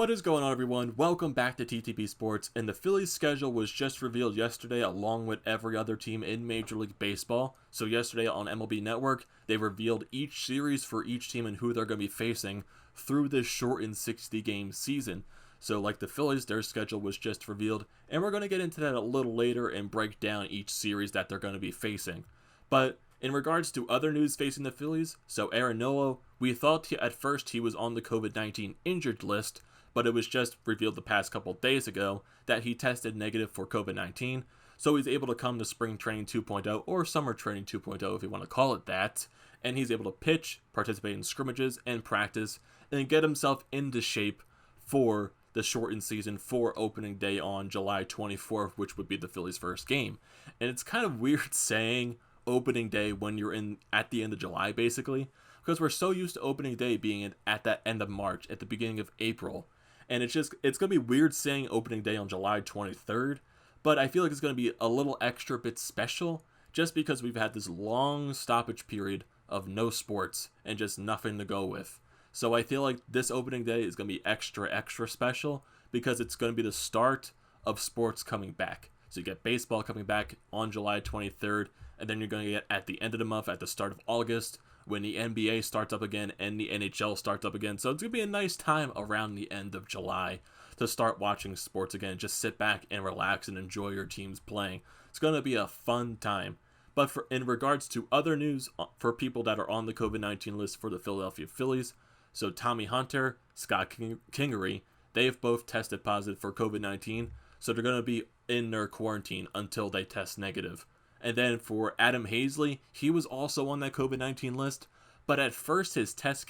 What is going on, everyone? Welcome back to TTP Sports, and the Phillies schedule was just revealed yesterday along with every other team in Major League Baseball. So yesterday on MLB Network, they revealed each series for each team and who they're going to be facing through this shortened 60-game season. So like the Phillies, their schedule was just revealed, and we're going to get into that a little later and break down each series that they're going to be facing. But in regards to other news facing the Phillies, so Aaron Nola, we thought at first he was on the COVID-19 injured list, but it was just revealed the past couple days ago that he tested negative for COVID-19, so he's able to come to Spring Training 2.0, or Summer Training 2.0 if you want to call it that, and he's able to pitch, participate in scrimmages, and practice, and get himself into shape for the shortened season for opening day on July 24th, which would be the Phillies' first game. And it's kind of weird saying opening day when you're at the end of July, basically, because we're so used to opening day being at that end of March, at the beginning of April. And it's going to be weird saying opening day on July 23rd, but I feel like it's going to be a little extra bit special just because we've had this long stoppage period of no sports and just nothing to go with. So I feel like this opening day is going to be extra special because it's going to be the start of sports coming back. So you get baseball coming back on July 23rd, and then you're going to get at the end of the month, at the start of August, when the NBA starts up again and the NHL starts up again. So it's going to be a nice time around the end of July to start watching sports again. Just sit back and relax and enjoy your teams playing. It's going to be a fun time. But in regards to other news for people that are on the COVID-19 list for the Philadelphia Phillies, so Tommy Hunter, Scott Kingery, they have both tested positive for COVID-19. So they're going to be in their quarantine until they test negative. And then for Adam Haseley, he was also on that COVID-19 list, but at first his test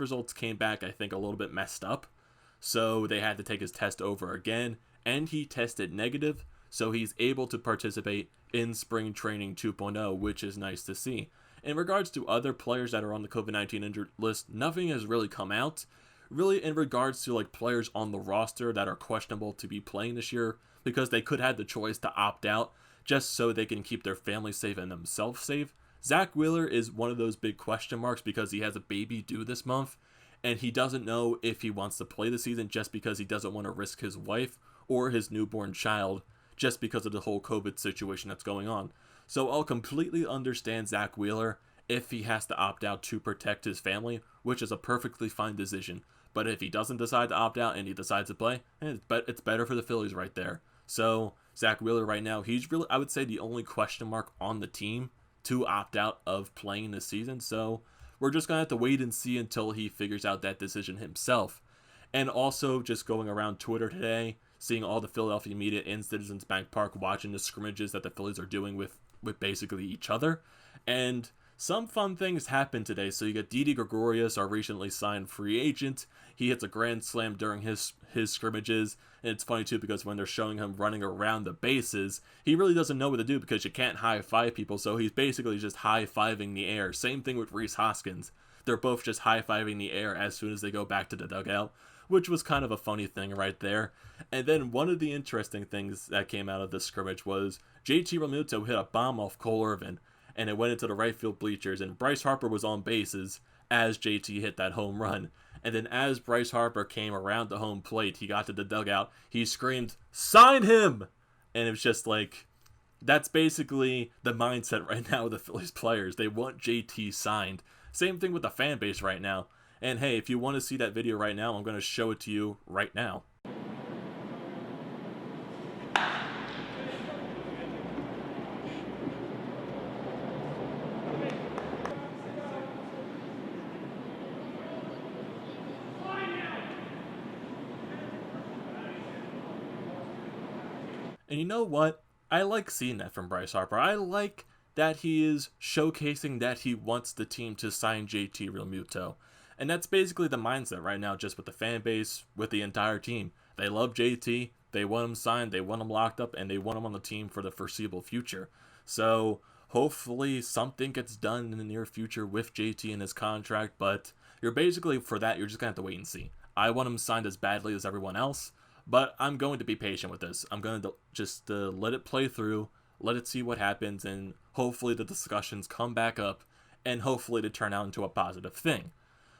results came back, I think, a little bit messed up. So they had to take his test over again, and he tested negative, so he's able to participate in Spring Training 2.0, which is nice to see. In regards to other players that are on the COVID-19 injured list, nothing has really come out. Really, in regards to like players on the roster that are questionable to be playing this year, because they could have the choice to opt out, just so they can keep their family safe and themselves safe. Zach Wheeler is one of those big question marks because he has a baby due this month, and he doesn't know if he wants to play the season just because he doesn't want to risk his wife or his newborn child just because of the whole COVID situation that's going on. So I'll completely understand Zach Wheeler if he has to opt out to protect his family, which is a perfectly fine decision. But if he doesn't decide to opt out and he decides to play, it's better for the Phillies right there. So Zach Wheeler right now, he's really, I would say, the only question mark on the team to opt out of playing this season. So we're just going to have to wait and see until he figures out that decision himself. And also just going around Twitter today, seeing all the Philadelphia media in Citizens Bank Park watching the scrimmages that the Phillies are doing with basically each other. And some fun things happened today. So you got Didi Gregorius, our recently signed free agent. He hits a grand slam during his scrimmages. And it's funny too because when they're showing him running around the bases, he really doesn't know what to do because you can't high-five people. So he's basically just high-fiving the air. Same thing with Rhys Hoskins. They're both just high-fiving the air as soon as they go back to the dugout, which was kind of a funny thing right there. And then one of the interesting things that came out of this scrimmage was JT Realmuto hit a bomb off Cole Irvin, and it went into the right field bleachers, and Bryce Harper was on bases as JT hit that home run. And then as Bryce Harper came around the home plate, he got to the dugout, he screamed, "Sign him!" And it was just like, that's basically the mindset right now of the Phillies players. They want JT signed. Same thing with the fan base right now. And hey, if you want to see that video right now, I'm going to show it to you right now. And you know what? I like seeing that from Bryce Harper. I like that he is showcasing that he wants the team to sign JT Realmuto. And that's basically the mindset right now, just with the fan base, with the entire team. They love JT, they want him signed, they want him locked up, and they want him on the team for the foreseeable future. So hopefully something gets done in the near future with JT and his contract, but you're basically, for that, you're just going to have to wait and see. I want him signed as badly as everyone else, but I'm going to be patient with this. I'm going to just let it play through, let it see what happens, and hopefully the discussions come back up, and hopefully to turn out into a positive thing.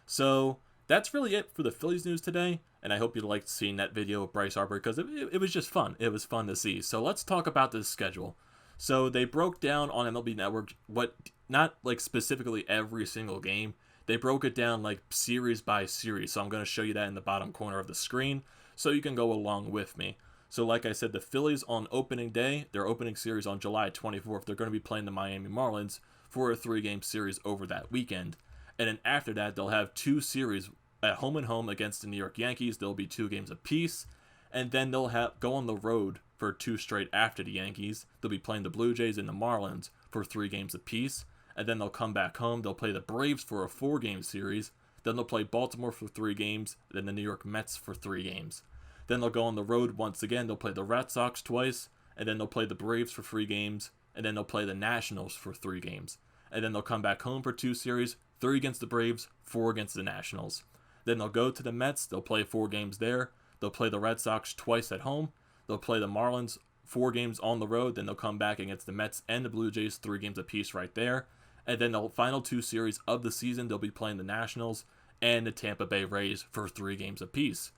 So that's really it for the Phillies news today. and I hope you liked seeing that video of Bryce Harper because it was just fun. It was fun to see. So let's talk about this schedule. So they broke down on MLB Network what, not like specifically every single game, they broke it down like series by series. So I'm going to show you that in the bottom corner of the screen so you can go along with me. So like I said, the Phillies on opening day, their opening series on July 24th, they're going to be playing the Miami Marlins for a 3-game series over that weekend. And then after that, they'll have 2 series at home and home against the New York Yankees. There'll be 2 games apiece. And then they'll go on the road for 2 straight after the Yankees. They'll be playing the Blue Jays and the Marlins for 3 games apiece. And then they'll come back home. They'll play the Braves for a 4-game series. Then they'll play Baltimore for 3 games. Then the New York Mets for 3 games. Then they'll go on the road once again. They'll play the Red Sox twice. And then they'll play the Braves for 3 games. And then they'll play the Nationals for 3 games. And then they'll come back home for 2 series. 3 against the Braves, 4 against the Nationals. Then they'll go to the Mets. They'll play 4 games there. They'll play the Red Sox twice at home. They'll play the Marlins 4 games on the road. Then they'll come back against the Mets and the Blue Jays, 3 games apiece right there. And then the final 2 series of the season, they'll be playing the Nationals and the Tampa Bay Rays for 3 games apiece.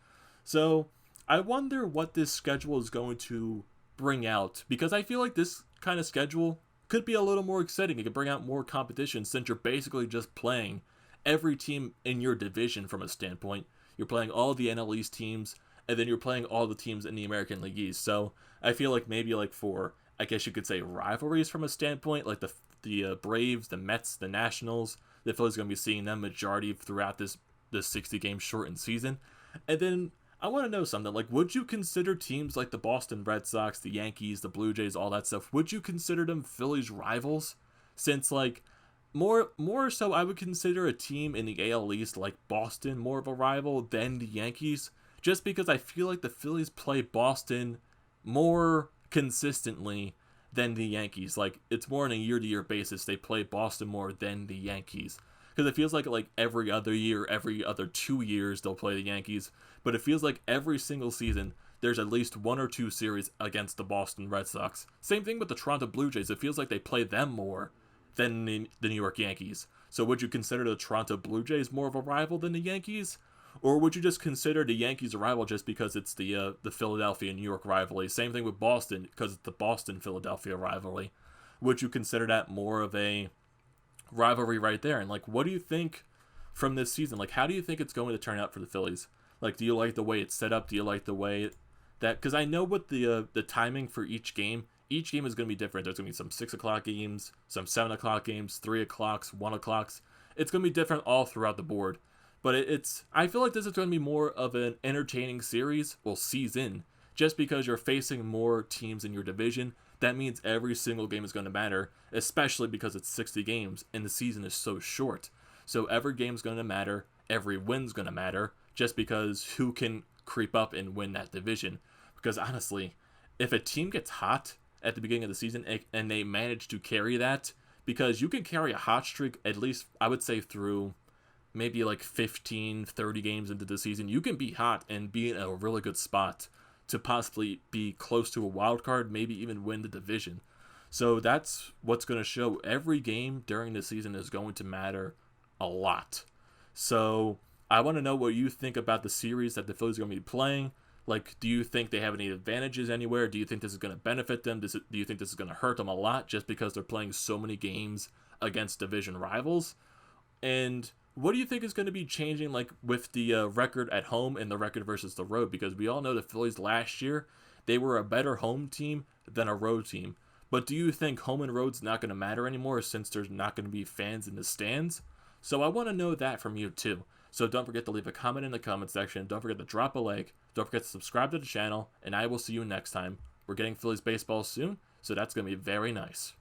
So I wonder what this schedule is going to bring out, because I feel like this kind of schedule could be a little more exciting. It could bring out more competition since you're basically just playing every team in your division from a standpoint. You're playing all the NL East teams, and then you're playing all the teams in the American League East. So I feel like maybe like for, I guess you could say, rivalries from a standpoint, like the Braves, the Mets, the Nationals, the Phillies going to be seeing them majority throughout this 60-game shortened season. And then I want to know something, like, would you consider teams like the Boston Red Sox, the Yankees, the Blue Jays, all that stuff, would you consider them Phillies rivals? Since, like, more so I would consider a team in the AL East like Boston more of a rival than the Yankees, just because I feel like the Phillies play Boston more consistently than the Yankees. Like, it's more on a year-to-year basis they play Boston more than the Yankees. Because it feels like every other year, every other 2 years they'll play the Yankees, but it feels like every single season there's at least 1 or 2 series against the Boston Red Sox. Same thing with the Toronto Blue Jays. It feels like they play them more than the New York Yankees. So would you consider the Toronto Blue Jays more of a rival than the Yankees? Or would you just consider the Yankees a rival just because it's the Philadelphia-New York rivalry? Same thing with Boston, because it's the Boston-Philadelphia rivalry. Would you consider that more of a rivalry right there? And, like, what do you think from this season? Like, how do you think it's going to turn out for the Phillies? Like, do you like the way it's set up? Do you like the way that... Because I know with the timing for each game is going to be different. There's going to be some 6 o'clock games, some 7 o'clock games, 3 o'clocks, 1 o'clocks. It's going to be different all throughout the board. But I feel like this is going to be more of an entertaining season, just because you're facing more teams in your division. That means every single game is going to matter, especially because it's 60 games and the season is so short. So every game's going to matter, every win's going to matter, just because who can creep up and win that division. Because honestly, if a team gets hot at the beginning of the season and they manage to carry that, because you can carry a hot streak at least, I would say, through maybe like 15, 30 games into the season, you can be hot and be in a really good spot to possibly be close to a wild card, maybe even win the division. So that's what's going to show. Every game during the season is going to matter a lot. So I want to know what you think about the series that the Phillies are going to be playing. Like, do you think they have any advantages anywhere? Do you think this is going to benefit them? Do you think this is going to hurt them a lot just because they're playing so many games against division rivals? And what do you think is going to be changing, like, with the record at home and the record versus the road? Because we all know the Phillies last year, they were a better home team than a road team. But do you think home and road's not going to matter anymore since there's not going to be fans in the stands? So I want to know that from you too. So don't forget to leave a comment in the comment section. Don't forget to drop a like. Don't forget to subscribe to the channel. And I will see you next time. We're getting Phillies baseball soon, so that's going to be very nice.